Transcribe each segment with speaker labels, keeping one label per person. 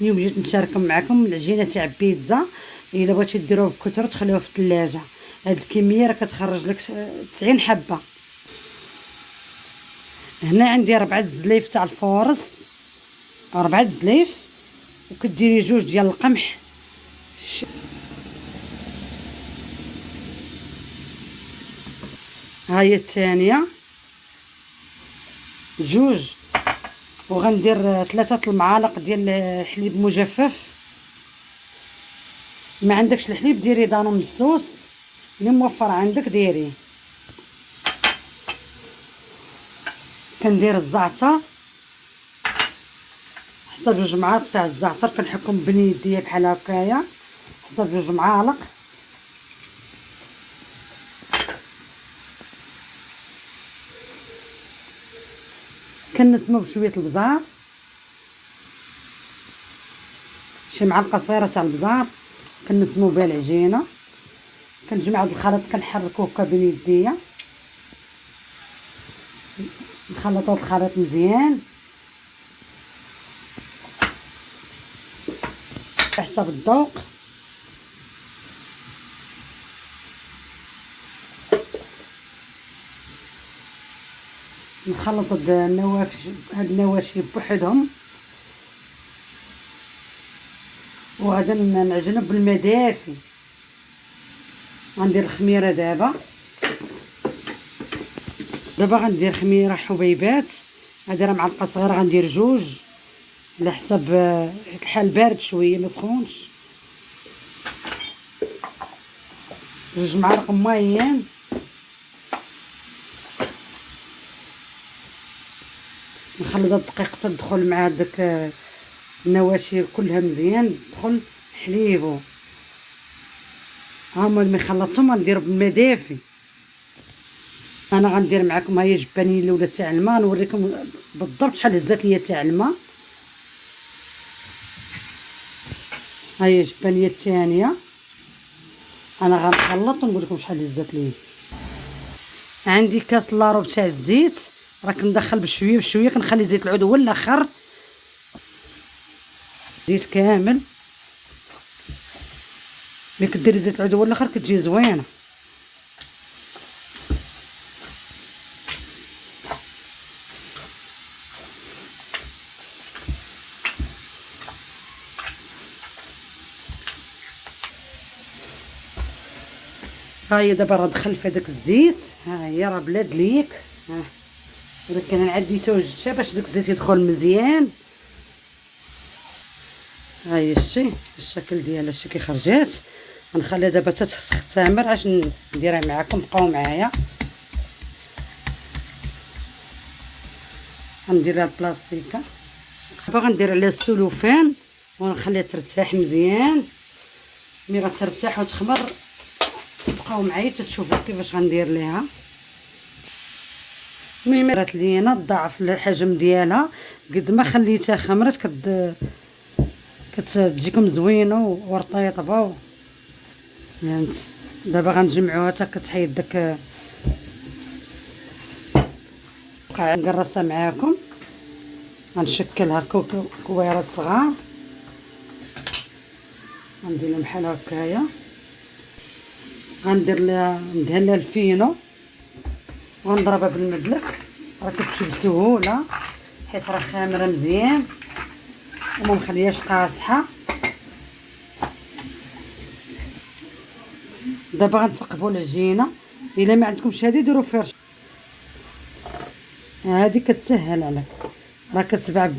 Speaker 1: اليوم جيت نشارك معكم العجينه تاع بيتزا. الا بغيتو ديروها بكثره تخليوها في الثلاجه. هاد الكميه راه كتخرج لك 90 حبه. هنا عندي 4 زليف تاع الفورص، 4 زليف، وكديري 2 ديال القمح. ها هي الثانيه 2، وغندير 3 المعالق ديال الحليب مجفف. ما عندكش الحليب ديري دانون مسوس، اللي موفر عندك ديريه. كندير الزعتر حتى 2 معالق تاع الزعتر، كنحكم بين يديا بحال هكايا حتى 2 معالق. كنسمو بشويه البزار، شي معلقه صغيره تاع البزار كنسمو بها العجينه. كنجمع هاد الخليط كنحركو هكا بين يديا، نخلط هاد الخليط مزيان بحسب الذوق. نخلط هاد النواشي بوحدهم، وغادا نعجنو بالماء دافي. غندير الخميره دابا غندير خميره حبيبات. غادي معلقه صغيره، غندير 2 على حسب الحال بارد شويه ما سخونش. 2 معالق مايين. نخلط هاد الدقيق تدخل مع هذاك النواشي كلها مزيان، تدخل حليبو. هما ملي خلطتهم غندير بالماء دافي. انا غندير معكم هاهي جبانيه الاولى تاع الماء، نوريكم بالضبط شحال هزات ليا تاع الماء. هاهي الجبانيه الثانيه انا غنخلط ونقول لكم شحال هزات ليا. عندي كاس لاروب تاع الزيت، راه كندخل بشويه بشويه، كنخلي زيت العود هو الاخر، زيت كامل. ملي كديري زيت العود هو الاخر كتجي زوينه. ها هي دابا راه دخل في هذاك الزيت، ها هي راه بلاد ليك. ها ولكن انا عندي توجدتها باش داك الزيت يدخل مزيان. ها هي الشكل ديالها شتي كي خرجات. غنخليها دابا تختمر عشان نديرها معكم. بقاو معايا. غندير لها البلاستيكه، دابا غندير عليها السلوفان ونخليها ترتاح مزيان. ملي غترتاح وتخمر بقاو معايا تشوفوا كيفاش غندير ليها. المهم رات لينا ضاعف الحجم ديالها قد ما خليتها خمرت كتجيكم زوينه ورطيطبه. فهمت؟ دابا غنجمعوها حتى كتحيد داك. نقرصها معاكم، غنشكلها كويرات صغار، غندير لهم بحال هكايا. غندير لها ندهن لها الفينو ونضربها بالمدلك. راه كتمشي بسهوله حيت راه خامره مزيان وما مخلياش قاصحه. دابا غنتقبوا العجينه. الا ما عندكمش هذه ديروا فرش، هذه كتسهل عليك، راه كتباع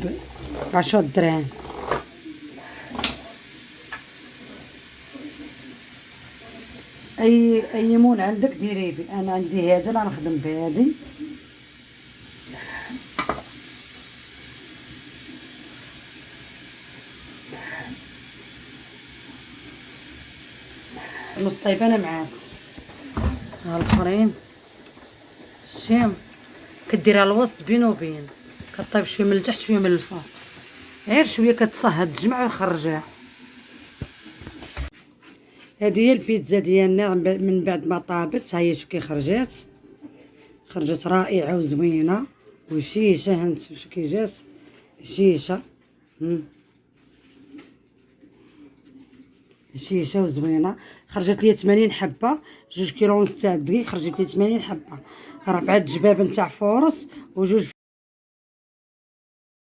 Speaker 1: ب10 دراهم. اي مول عندك ديري بي. انا عندي هذا راه نخدم بهذه. نص طيبانه معاكم. ها الاخرين الشام كديرها الوسط بين وبين، كطيب شويه من التحت شويه من الفوق، غير شويه كتصهد تجمع وخرجها. هذه هي البيتزا ديالنا من بعد ما طابت. ها هي شوف كي خرجت رائعه وزوينه وشيشه. هانت شوف كي جات شيشه. هشيشه وزوينه. خرجت لي 80 حبه، 2 كيلو ونص تاع الدقيق خرجت لي 80 حبه. رفعت جبابن تاع فورص وجوج